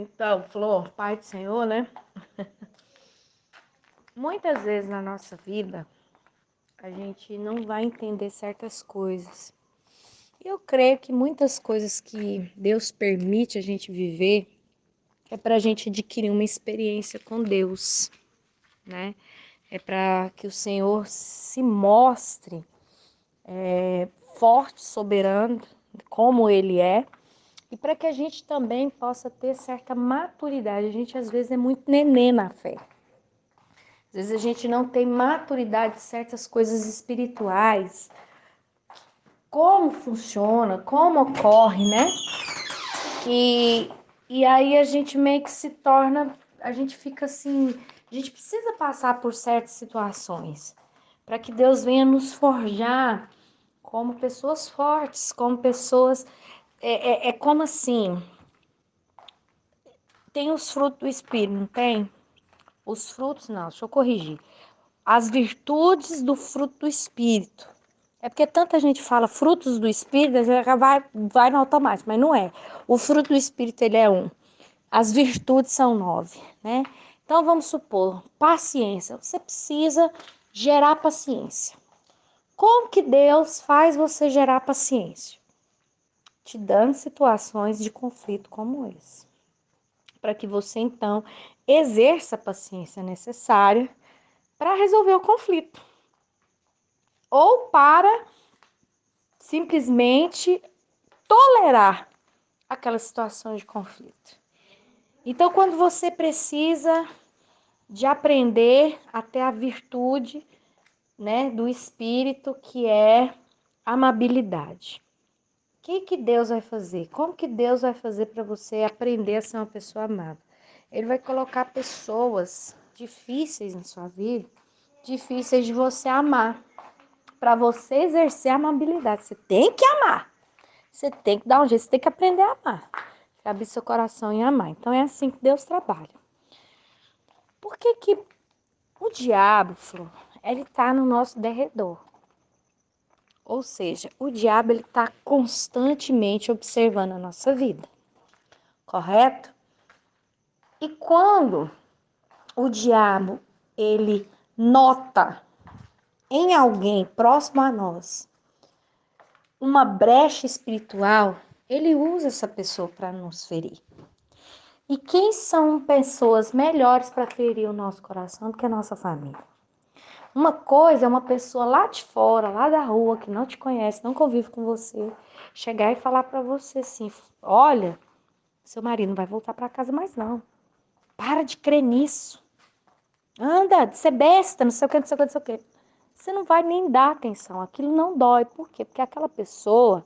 Então, Flor, Pai do Senhor, né? Muitas vezes na nossa vida, a gente não vai entender certas coisas. Eu creio que muitas coisas que Deus permite a gente viver é para a gente adquirir uma experiência com Deus, né? É para que o Senhor se mostre forte, soberano, como Ele é, e para que a gente também possa ter certa maturidade. A gente às vezes é muito nenê na fé. Às vezes a gente não tem maturidade de certas coisas espirituais, como funciona, como ocorre, né? E aí a gente meio que se torna, a gente fica assim, a gente precisa passar por certas situações para que Deus venha nos forjar como pessoas fortes, como pessoas. É como assim, tem os frutos do Espírito, não tem? Os frutos, não, deixa eu corrigir. As virtudes do fruto do Espírito. É porque tanta gente fala frutos do Espírito, já vai no automático, mas não é. O fruto do Espírito, ele é um. As virtudes são 9, né? Então, vamos supor, paciência. Você precisa gerar paciência. Como que Deus faz você gerar paciência? Te dando situações de conflito como esse. Para que você, então, exerça a paciência necessária para resolver o conflito. Ou para simplesmente tolerar aquela situação de conflito. Então, quando você precisa de aprender até a virtude, né, do espírito, que é amabilidade. O que Deus vai fazer? Como que Deus vai fazer para você aprender a ser uma pessoa amável? Ele vai colocar pessoas difíceis na sua vida, difíceis de você amar, para você exercer a amabilidade. Você tem que amar. Você tem que dar um jeito, você tem que aprender a amar. Abrir seu coração e amar. Então é assim que Deus trabalha. Por que o diabo, Flor, ele tá no nosso derredor? Ou seja, o diabo ele tá constantemente observando a nossa vida. Correto? E quando o diabo ele nota em alguém próximo a nós uma brecha espiritual, ele usa essa pessoa para nos ferir. E quem são pessoas melhores para ferir o nosso coração do que a nossa família? Uma coisa é uma pessoa lá de fora, lá da rua, que não te conhece, não convive com você, chegar e falar para você assim: olha, seu marido não vai voltar para casa mais não. Para de crer nisso. Anda, de ser besta, não sei o que, não sei o que, não sei o que. Você não vai nem dar atenção, aquilo não dói. Por quê? Porque aquela pessoa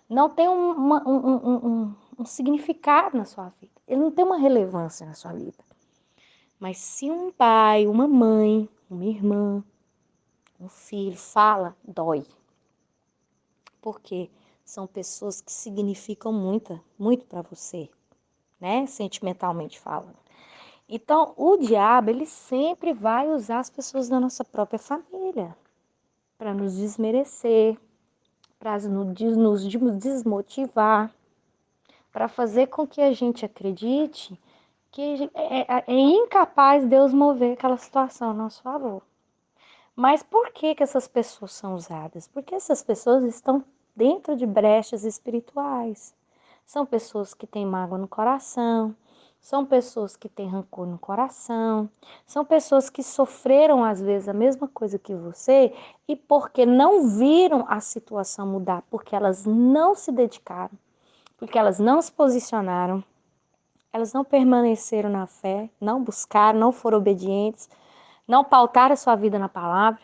não tem um significado na sua vida. Ele não tem uma relevância na sua vida. Mas se um pai, uma mãe, uma irmã, um filho fala, dói. Porque são pessoas que significam muito para você, né? Sentimentalmente falando. Então, o diabo, ele sempre vai usar as pessoas da nossa própria família para nos desmerecer, para nos desmotivar, para fazer com que a gente acredite que é incapaz de Deus mover aquela situação a nosso favor. Mas por que essas pessoas são usadas? Porque essas pessoas estão dentro de brechas espirituais. São pessoas que têm mágoa no coração, são pessoas que têm rancor no coração, são pessoas que sofreram às vezes a mesma coisa que você e porque não viram a situação mudar, porque elas não se dedicaram, porque elas não se posicionaram, elas não permaneceram na fé, não buscaram, não foram obedientes, não pautaram a sua vida na palavra.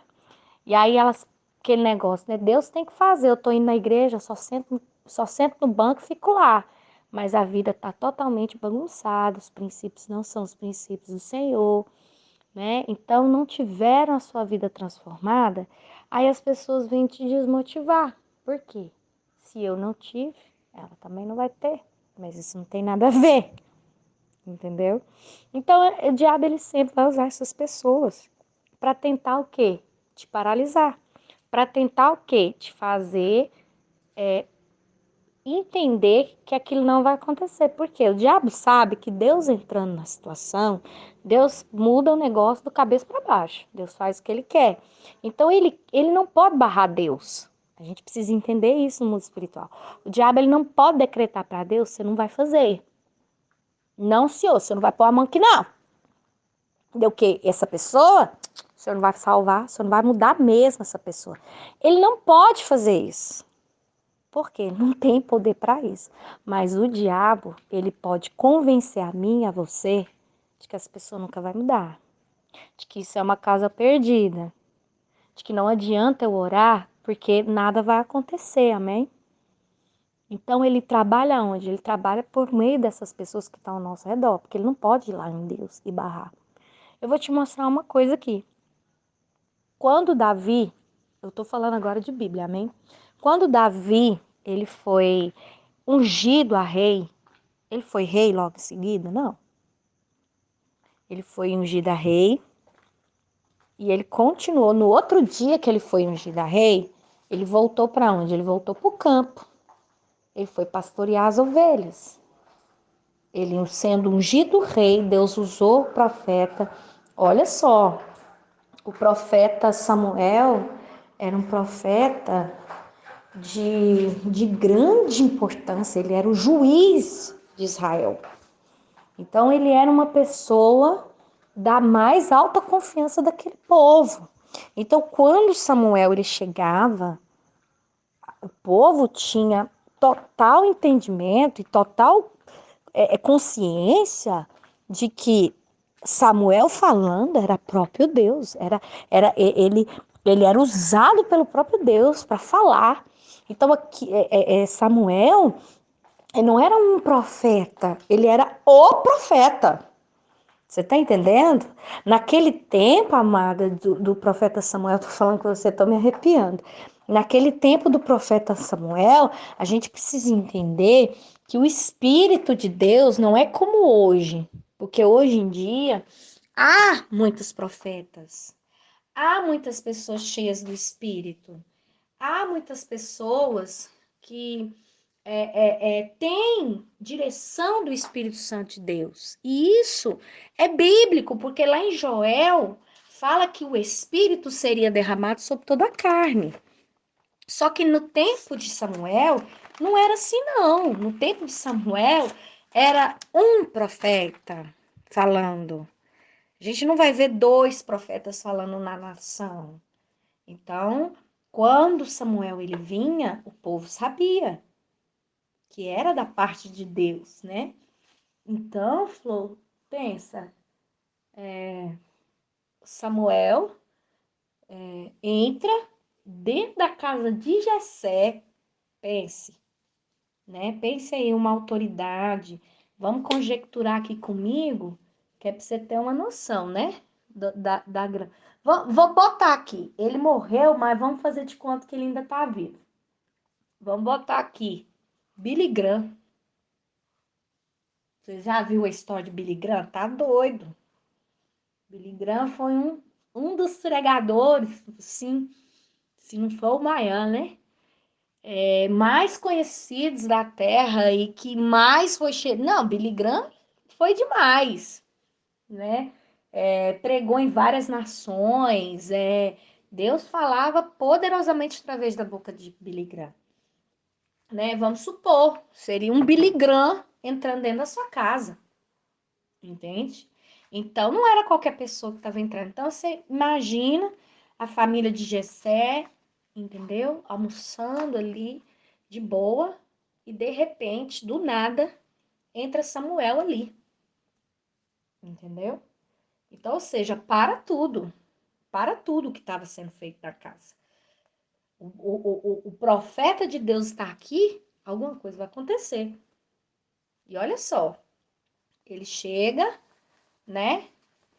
E aí elas, aquele negócio, né? Deus tem que fazer, eu tô indo na igreja, só sento no banco e fico lá. Mas a vida tá totalmente bagunçada, os princípios não são os princípios do Senhor, né? Então não tiveram a sua vida transformada, aí as pessoas vêm te desmotivar. Por quê? Se eu não tive, ela também não vai ter. Mas isso não tem nada a ver, entendeu? Então o diabo ele sempre vai usar essas pessoas para tentar o quê? Te paralisar. Para tentar o quê? Te fazer entender que aquilo não vai acontecer. Porque o diabo sabe que Deus entrando na situação, Deus muda o negócio do cabeça para baixo. Deus faz o que ele quer. Então ele não pode barrar Deus. A gente precisa entender isso no mundo espiritual. O diabo ele não pode decretar para Deus, você não vai fazer. Não, senhor, você não vai pôr a mão aqui não. Deu que essa pessoa, o senhor não vai salvar, o senhor não vai mudar mesmo essa pessoa. Ele não pode fazer isso. Por quê? Não tem poder para isso. Mas o diabo, ele pode convencer a mim e a você de que essa pessoa nunca vai mudar. De que isso é uma causa perdida. De que não adianta eu orar, porque nada vai acontecer, amém? Então ele trabalha onde? Ele trabalha por meio dessas pessoas que estão ao nosso redor, porque ele não pode ir lá em Deus e barrar. Eu vou te mostrar uma coisa aqui. Quando Davi, eu estou falando agora de Bíblia, amém? Quando Davi, ele foi ungido a rei, ele foi rei logo em seguida? Não. Ele foi ungido a rei e ele continuou. No outro dia que ele foi ungido a rei, ele voltou para onde? Ele voltou para o campo. Ele foi pastorear as ovelhas. Ele sendo ungido rei, Deus usou o profeta. Olha só, o profeta Samuel era um profeta de grande importância, ele era o juiz de Israel. Então, ele era uma pessoa da mais alta confiança daquele povo. Então, quando Samuel ele chegava, o povo tinha total entendimento e total consciência de que Samuel falando era próprio Deus, ele era usado pelo próprio Deus para falar. Então aqui Samuel não era um profeta, ele era o profeta. Você está entendendo? Naquele tempo, amada, do profeta Samuel, estou falando com você, estou me arrepiando. Naquele tempo do profeta Samuel, a gente precisa entender que o Espírito de Deus não é como hoje. Porque hoje em dia, há muitos profetas, há muitas pessoas cheias do Espírito, há muitas pessoas que tem direção do Espírito Santo de Deus. E isso é bíblico, porque lá em Joel fala que o Espírito seria derramado sobre toda a carne. Só que no tempo de Samuel, não era assim, não. No tempo de Samuel, era um profeta falando. A gente não vai ver dois profetas falando na nação. Então, quando Samuel ele vinha, o povo sabia que era da parte de Deus, né? Então, Flor, pensa, Samuel entra dentro da casa de Jessé, pense, né? Pense aí uma autoridade. Vamos conjecturar aqui comigo, que é para você ter uma noção, né? Vou botar aqui. Ele morreu, mas vamos fazer de conta que ele ainda está vivo. Vamos botar aqui. Billy Graham. Você já viu a história de Billy Graham? Tá doido. Billy Graham foi um dos pregadores, sim, se não for o maior, né? Mais conhecidos da Terra e que mais foi cheio. Não, Billy Graham foi demais, né? Pregou em várias nações. Deus falava poderosamente através da boca de Billy Graham, né? Vamos supor, seria um Billy Graham entrando dentro da sua casa, entende? Então, não era qualquer pessoa que estava entrando. Então, você imagina a família de Jessé, entendeu? Almoçando ali, de boa, e de repente, do nada, entra Samuel ali, entendeu? Então, ou seja, para tudo que estava sendo feito na casa. O profeta de Deus está aqui, alguma coisa vai acontecer. E olha só, ele chega, né?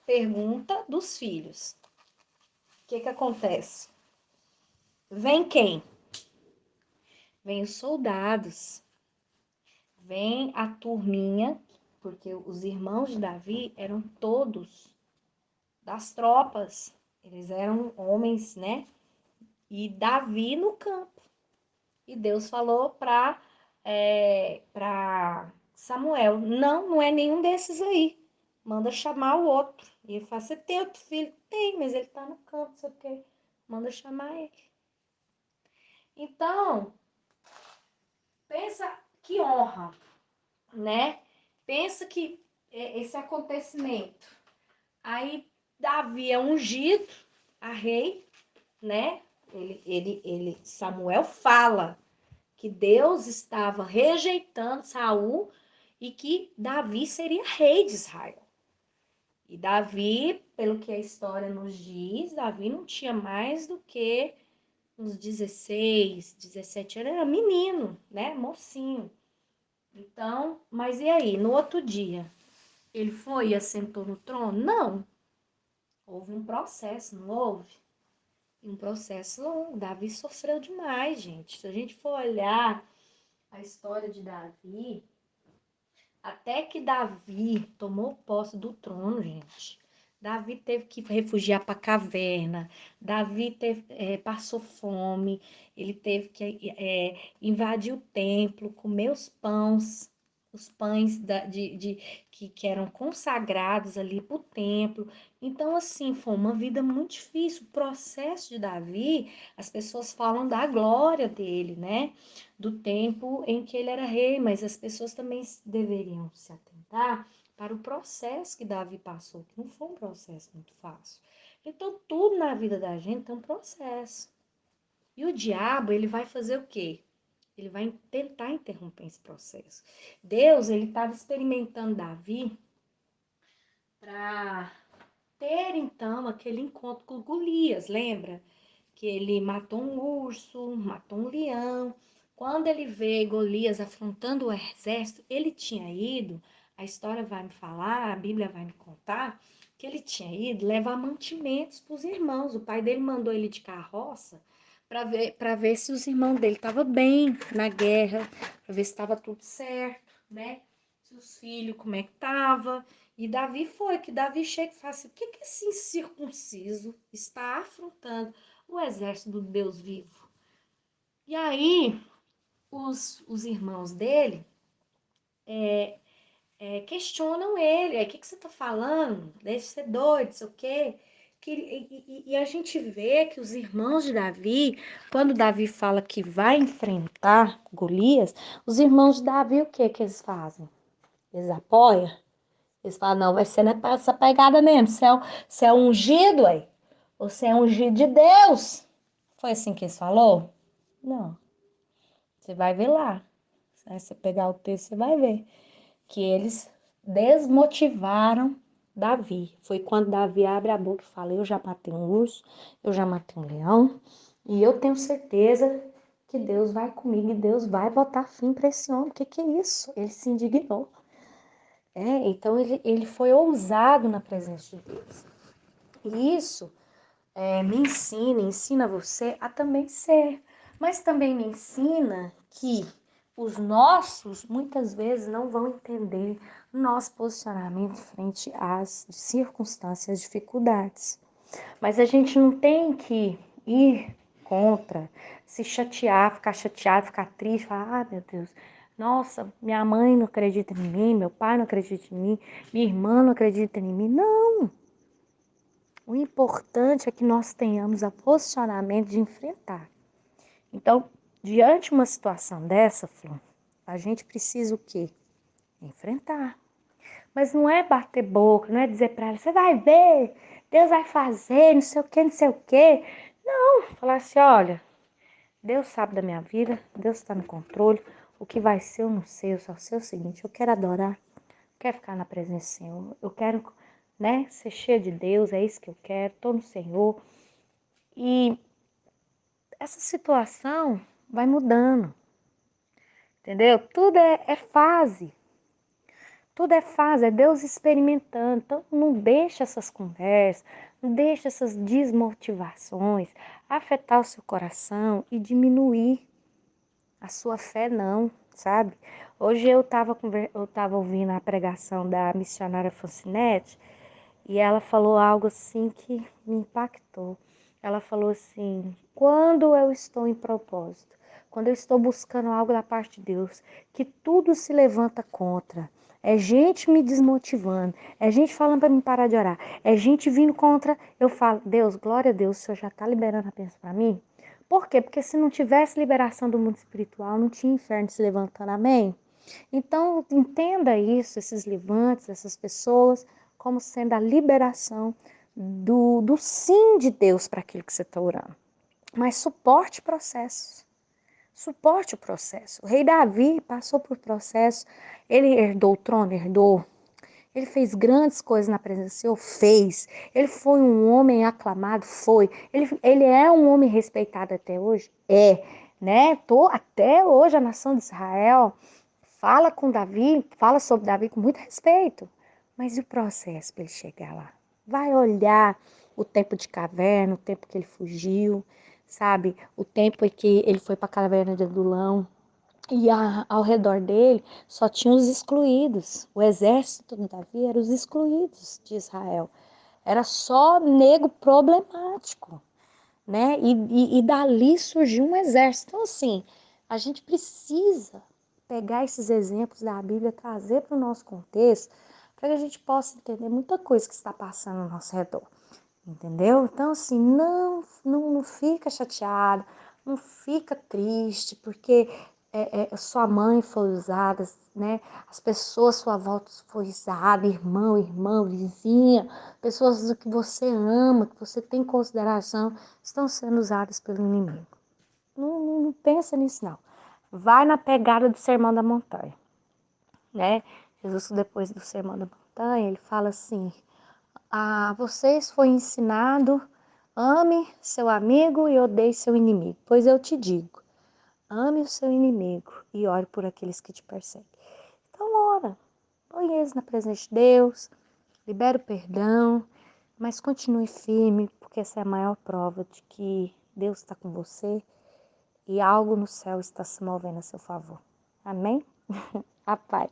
Pergunta dos filhos. O que acontece? Vem quem? Vem os soldados, vem a turminha, porque os irmãos de Davi eram todos das tropas, eles eram homens, né? E Davi no campo. E Deus falou para para Samuel, não é nenhum desses aí. Manda chamar o outro. E ele fala, você tem outro filho? Tem, mas ele tá no campo, não sei o quê. Manda chamar ele. Então, pensa que honra, né? Pensa que esse acontecimento. Aí Davi é ungido a rei, né? Samuel fala que Deus estava rejeitando Saul e que Davi seria rei de Israel. E Davi, pelo que a história nos diz, Davi não tinha mais do que uns 16, 17 anos, era menino, né? Mocinho. Então, mas e aí? No outro dia, ele foi e assentou no trono? Não. Houve um processo, não houve? Um processo longo. Davi sofreu demais, gente. Se a gente for olhar a história de Davi, até que Davi tomou posse do trono, gente. Davi teve que refugiar para a caverna. Davi passou fome. Ele teve que invadir o templo, comer os pães que eram consagrados ali para o templo. Então, assim, foi uma vida muito difícil. O processo de Davi, as pessoas falam da glória dele, né? Do tempo em que ele era rei, mas as pessoas também deveriam se atentar para o processo que Davi passou, que não foi um processo muito fácil. Então, tudo na vida da gente tem um processo. E o diabo, ele vai fazer o quê? Ele vai tentar interromper esse processo. Deus, ele estava experimentando Davi para ter, então, aquele encontro com Golias, lembra? Que ele matou um urso, matou um leão. Quando ele vê Golias afrontando o exército, ele tinha ido, a história vai me falar, a Bíblia vai me contar, que ele tinha ido levar mantimentos para os irmãos. O pai dele mandou ele de carroça para ver se os irmãos dele estavam bem na guerra, para ver se estava tudo certo, né? Se os filhos, como é que estavam. E Davi foi, que Davi chega e fala assim, o que esse incircunciso está afrontando o exército do Deus vivo? E aí, os irmãos dele questionam ele, o que você está falando? Deve ser doido, sei o quê. E a gente vê que os irmãos de Davi, quando Davi fala que vai enfrentar Golias, os irmãos de Davi, o que que eles fazem? Eles apoiam? Eles falam, não, vai ser nessa pegada mesmo. Você é ungido, aí. Você é ungido de Deus. Foi assim que eles falou? Não. Você vai ver lá. Se você pegar o texto, você vai ver. Que eles desmotivaram Davi. Foi quando Davi abre a boca e fala, eu já matei um urso, eu já matei um leão. E eu tenho certeza que Deus vai comigo e Deus vai botar fim para esse homem. O que é isso? Ele se indignou. Então ele foi ousado na presença de Deus. E isso me ensina você a também ser. Mas também me ensina que os nossos, muitas vezes, não vão entender nosso posicionamento frente às circunstâncias, dificuldades. Mas a gente não tem que ir contra, se chatear, ficar triste, falar, meu Deus, nossa, minha mãe não acredita em mim, meu pai não acredita em mim, minha irmã não acredita em mim. Não! O importante é que nós tenhamos o posicionamento de enfrentar. Então, diante de uma situação dessa, Flor, a gente precisa o quê? Enfrentar. Mas não é bater boca, não é dizer para ela, você vai ver, Deus vai fazer, não sei o quê, não sei o quê. Não, falar assim, olha, Deus sabe da minha vida, Deus está no controle, o que vai ser eu não sei, eu só sei o seguinte, eu quero adorar, eu quero ficar na presença do Senhor, eu quero, né, ser cheia de Deus, é isso que eu quero, estou no Senhor. E essa situação vai mudando, entendeu? Tudo é fase. Tudo é fase, é Deus experimentando. Então, não deixa essas conversas, não deixa essas desmotivações afetar o seu coração e diminuir a sua fé, não, sabe? Hoje eu tava ouvindo a pregação da missionária Fancinete e ela falou algo assim que me impactou. Ela falou assim, quando eu estou em propósito? quando eu estou buscando algo da parte de Deus, que tudo se levanta contra. É gente me desmotivando, é gente falando para mim parar de orar, é gente vindo contra. Eu falo, Deus, glória a Deus, o Senhor já está liberando a bênção para mim? Por quê? Porque se não tivesse liberação do mundo espiritual, não tinha inferno se levantando, amém? Então, entenda isso, esses levantes, essas pessoas, como sendo a liberação do sim de Deus para aquilo que você está orando. Mas suporte o processo. Suporte o processo. O rei Davi passou por processo. Ele herdou o trono, herdou. Ele fez grandes coisas na presença do Senhor, fez. Ele foi um homem aclamado, foi. Ele é um homem respeitado até hoje, é, né? Até hoje a nação de Israel fala com Davi, fala sobre Davi com muito respeito. Mas e o processo para ele chegar lá? Vai olhar o tempo de caverna, o tempo que ele fugiu, sabe? O tempo em que ele foi para a caverna de Adulão. E ao redor dele só tinha os excluídos. O exército de Davi era os excluídos de Israel. Era só nego problemático, né? E dali surgiu um exército. Então, assim, a gente precisa pegar esses exemplos da Bíblia, trazer para o nosso contexto, para que a gente possa entender muita coisa que está passando ao nosso redor. Entendeu? Então, assim, não fica chateado, não fica triste, porque sua mãe foi usada, né? As pessoas à sua volta foram usadas, irmão, irmã, vizinha, pessoas que você ama, que você tem consideração, estão sendo usadas pelo inimigo. Não pensa nisso, não. Vai na pegada do Sermão da Montanha, né? Jesus, depois do Sermão da Montanha, ele fala assim: a vocês foi ensinado, ame seu amigo e odeie seu inimigo. Pois eu te digo, ame o seu inimigo e ore por aqueles que te perseguem. Então ora, põe eles na presença de Deus, libera o perdão, mas continue firme, porque essa é a maior prova de que Deus está com você e algo no céu está se movendo a seu favor. Amém? A paz.